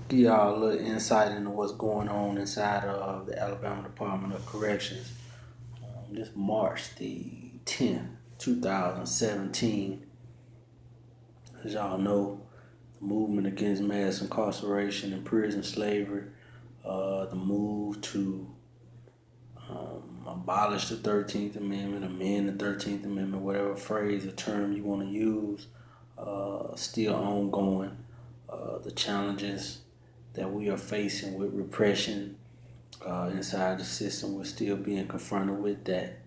Give y'all a little insight into what's going on inside of the Alabama Department of Corrections. This March the 10th, 2017, as y'all know, the movement against mass incarceration and prison slavery, the move to abolish the 13th Amendment, amend the 13th Amendment, whatever phrase or term you want to use, still ongoing. The challenges that we are facing with repression inside the system, we're still being confronted with that.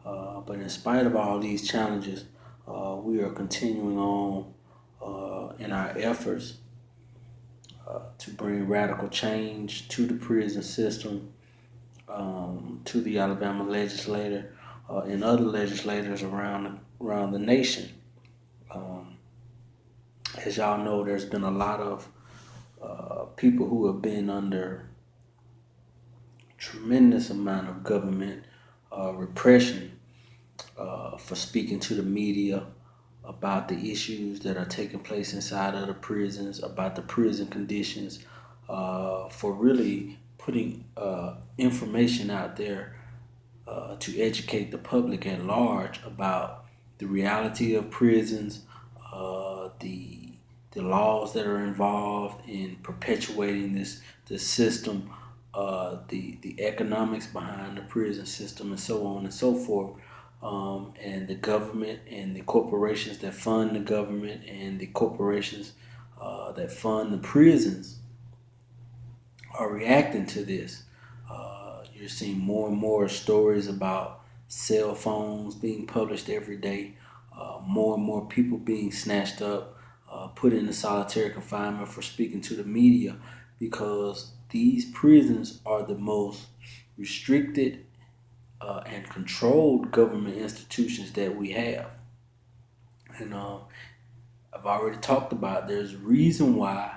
But in spite of all these challenges, we are continuing on in our efforts to bring radical change to the prison system, to the Alabama legislator and other legislators around the nation. Um, as y'all know, there's been a lot of people who have been under tremendous amount of government repression for speaking to the media about the issues that are taking place inside of the prisons, about the prison conditions, for really putting information out there to educate the public at large about the reality of prisons, the laws that are involved in perpetuating this system, the economics behind the prison system, and so on and so forth. And the government and the corporations that fund the government and the corporations that fund the prisons are reacting to this. You're seeing more and more stories about cell phones being published every day, more and more people being snatched up, put into solitary confinement for speaking to the media, because these prisons are the most restricted and controlled government institutions that we have. And I've already talked about there's a reason why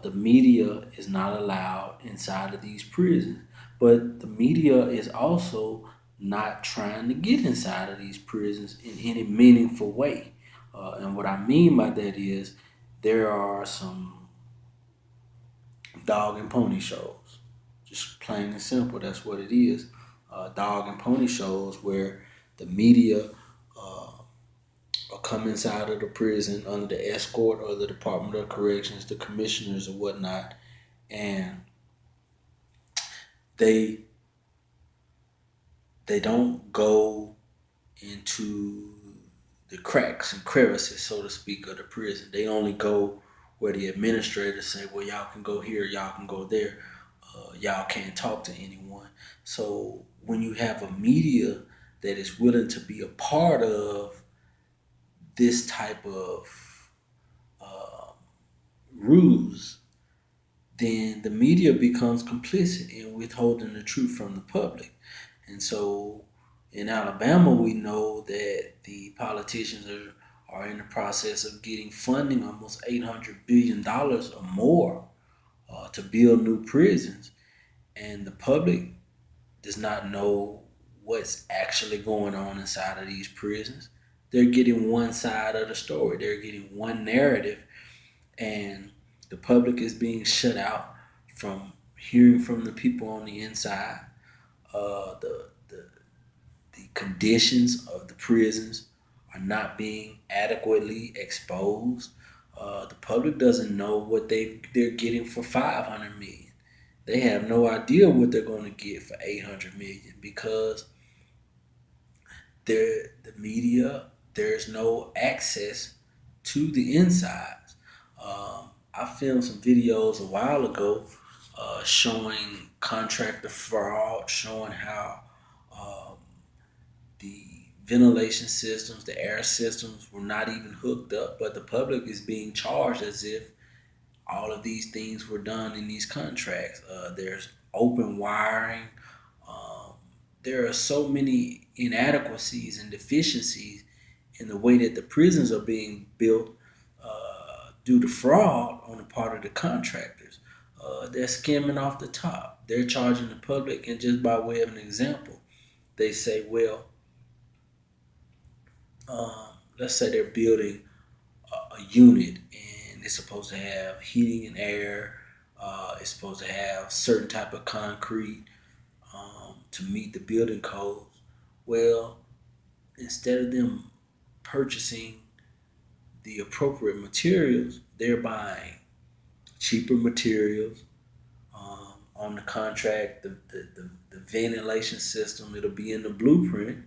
the media is not allowed inside of these prisons. But the media is also not trying to get inside of these prisons in any meaningful way. And what I mean by that is there are some dog and pony shows. Just plain and simple, that's what it is. Dog and pony shows where the media or come inside of the prison under the escort of the Department of Corrections, the commissioners or whatnot, and they they don't go into the cracks and crevices, so to speak, of the prison. They only go where the administrators say, well, y'all can go here, y'all can go there, y'all can't talk to anyone. So when you have a media that is willing to be a part of this type of uh, ruse, then the media becomes complicit in withholding the truth from the public. And so in Alabama, we know that the politicians are in the process of getting funding, almost $800 billion or more, to build new prisons. And the public does not know what's actually going on inside of these prisons. They're getting one side of the story, they're getting one narrative, and the public is being shut out from hearing from the people on the inside. The conditions of the prisons are not being adequately exposed. The public doesn't know what they're getting for 500 million. They have no idea what they're going to get for 800 million because the media, there's no access to the insides. I filmed some videos a while ago showing contractor fraud, showing how um, the ventilation systems, the air systems were not even hooked up, but the public is being charged as if all of these things were done in these contracts. There's open wiring. Um, there are so many inadequacies and deficiencies in the way that the prisons are being built due to fraud on the part of the contractors. They're skimming off the top. They're charging the public, and just by way of an example, they say, well, let's say they're building a unit and It's supposed to have heating and air. It's supposed to have certain type of concrete to meet the building codes. Well, instead of them purchasing the appropriate materials, they're buying cheaper materials. On the contract, the ventilation system, it'll be in the blueprint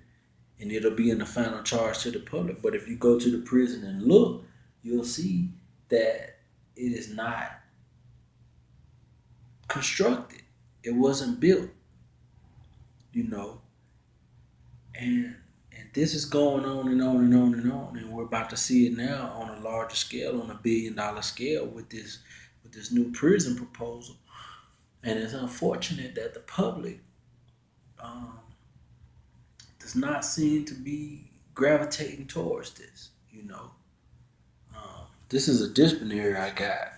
and it'll be in the final charge to the public. But if you go to the prison and look, you'll see that it is not constructed. It wasn't built, you know, and this is going on and on and on and on, and we're about to see it now on a larger scale, on $1 billion scale with this new prison proposal. And it's unfortunate that the public um, does not seem to be gravitating towards this. This is a disciplinary I got.